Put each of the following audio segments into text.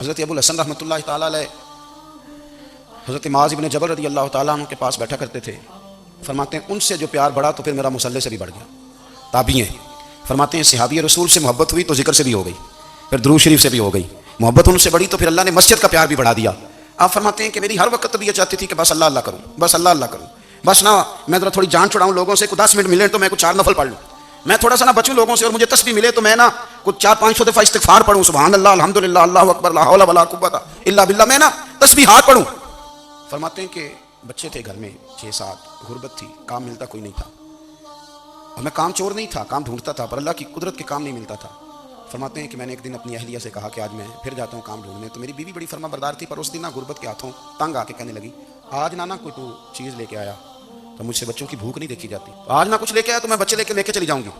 हज़रत अबुल हसन रहमतुल्लाहि ताला अलैह हज़रत मुआज़ इब्न जबल रज़ी अल्लाह ताला अन्हु के पास बैठा करते थे। फरमाते हैं उनसे जो प्यार बढ़ा तो फिर मेरा मुसल्ले से भी बढ़ गया। ताबी हैं, फरमाते हैं सहाबी रसूल से मोहब्बत हुई तो जिक्र से भी हो गई, फिर दुरूद शरीफ से भी हो गई। मोहब्बत उनसे बढ़ी तो फिर अल्लाह ने मस्जिद का प्यार भी बढ़ा दिया। आप फरमाते हैं कि मेरी हर वक्त तबीयत चाहती थी कि बस अल्लाह अल्लाह करूँ, बस अल्लाह अल्लाह करूँ, बस ना मैं थोड़ी जान छुड़ाऊँ लोगों से, कुछ 10 मिनट मिले तो मैं कुछ 4 नफल पढ़ लूँ, मैं थोड़ा सा ना बचूँ लोगों से और मुझे तस्बीह मिले तो मैं ना कुछ 4-5 दफ़ा इस्तिग़फ़ार पढ़ूँ, सुभान अल्लाह अल्हम्दुलिल्लाह अल्लाहु अकबर ला हौला वला कुव्वता इल्ला बिल्लाह, मैं ना तस्बीहात पढ़ूँ। फरमाते हैं कि बच्चे थे घर में 6-7, गुर्बत थी, काम मिलता कोई नहीं था और मैं काम चोर नहीं था, काम ढूंढता था, पर अल्लाह की कुदरत के काम नहीं मिलता था। फरमाते हैं कि मैंने एक दिन अपनी अहलिया से कहा कि आज मैं फिर जाता हूँ काम ढूंढने, तो मेरी बीवी बड़ी फरमा बरदार थी, पर उस दिन ना गुर्बत के हाथों तंग आके कहने लगी आज ना कोई तू चीज़ लेके आया तो मुझसे बच्चों की भूख नहीं देखी जाती, आज ना कुछ लेके आया तो मैं बच्चे लेके चली जाऊंगी।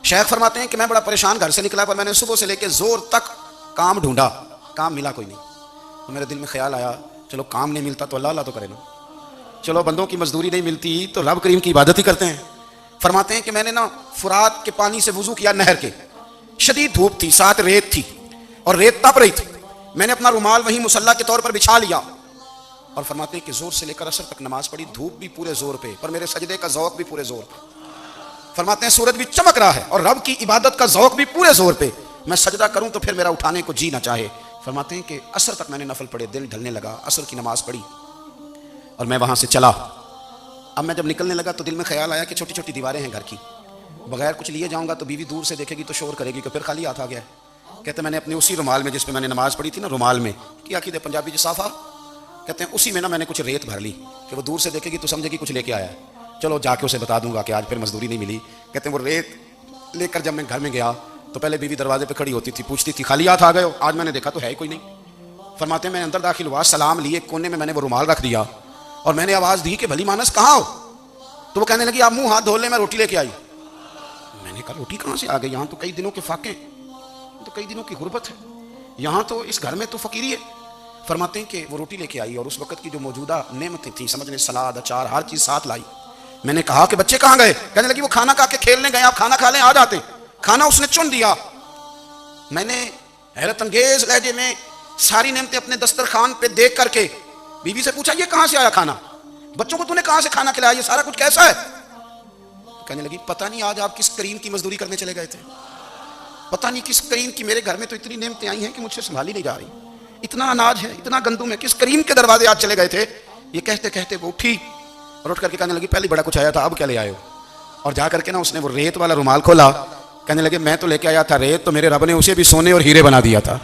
शेख फरमाते हैं कि मैं बड़ा परेशान घर से निकला, पर मैंने सुबह से लेकर जोर तक काम ढूंढा, काम मिला कोई नहीं। तो मेरे दिल में ख्याल आया चलो काम नहीं मिलता तो अल्लाह अल्लाह तो करे ना, चलो बंदों की मजदूरी नहीं मिलती तो रब करीम की इबादत ही करते हैं। फरमाते हैं कि मैंने ना फुरात के पानी से वुजू किया, नहर के, शदीद धूप थी, साथ रेत थी और रेत तप रही थी, मैंने अपना रुमाल वहीं मुसल्ला के तौर पर बिछा लिया और फरमाते हैं कि जोर से लेकर असर तक नमाज पढ़ी, धूप भी पूरे जोर पे पर मेरे सजदे का ज़ौक़ भी पूरे जोर पे। फरमाते हैं सूरज भी चमक रहा है और रब की इबादत का ज़ौक़ भी पूरे जोर पे, मैं सजदा करूं तो फिर मेरा उठाने को जी ना चाहे। फरमाते हैं कि असर तक मैंने नफल पढ़े, दिल ढलने लगा, असर की नमाज पढ़ी और मैं वहां से चला। अब मैं जब निकलने लगा तो दिल में ख्याल आया कि छोटी छोटी दीवारें हैं घर की, बगैर कुछ लिए जाऊंगा तो बीवी दूर से देखेगी तो शोर करेगी कि फिर खाली हाथ आ गया। कहते मैंने अपने उसी रुमाल में जिस पे मैंने नमाज पढ़ी थी ना, रुमाल में क्या कीधे पंजाबी साफा कहते हैं, उसी में ना मैंने कुछ रेत भर ली कि वो दूर से देखेगी तो समझेगी कुछ लेके आया है, चलो जाके उसे बता दूंगा कि आज फिर मजदूरी नहीं मिली। कहते हैं वो रेत लेकर जब मैं घर में गया तो पहले बीवी दरवाजे पे खड़ी होती थी, पूछती थी खाली हाथ आ गए हो, आज मैंने देखा तो है ही कोई नहीं। फरमाते हैं मैं अंदर दाखिल हुआ, सलाम लिए, कोने में मैंने वो रुमाल रख दिया और मैंने आवाज़ दी कि भली मानस कहाँ हो, तो वो कहने लगी आप मुंह हाथ धो ले, मैं रोटी लेके आई। मैंने कहा रोटी कहाँ से आ गई, यहाँ तो कई दिनों के फाके, तो कई दिनों की गुर्बत है, यहाँ तो इस घर में तो फकीरी है। फरमाते हैं कि वो रोटी लेके आई और उस वक्त की जो मौजूदा नेमतें थी, समझने सलाद अचार हर चीज़ साथ लाई। मैंने कहा कि बच्चे कहाँ गए, कहने लगी वो खाना खा के खेलने गए, आप खाना खा लें आ जाते। खाना उसने चुन दिया। मैंने हैरत अंगेज लहजे में सारी नेमतें अपने दस्तरखान पे देख करके बीवी से पूछा ये कहाँ से आया खाना, बच्चों को तूने कहाँ से खाना खिलाया, ये सारा कुछ कैसा है। तो कहने लगी पता नहीं आज आप किस करीम की मजदूरी करने चले गए थे, पता नहीं किस करीम की, मेरे घर में तो इतनी नेमतें आई हैं कि मुझसे संभाली नहीं जा रही, इतना अनाज है, इतना गंदुम है, किस करीम के दरवाजे आज चले गए थे। ये कहते कहते वो उठी और उठ करके कहने लगी पहले बड़ा कुछ आया था, अब क्या ले आए हो। और जा करके ना उसने वो रेत वाला रुमाल खोला, कहने लगे मैं तो लेके आया था रेत, तो मेरे रब ने उसे भी सोने और हीरे बना दिया था।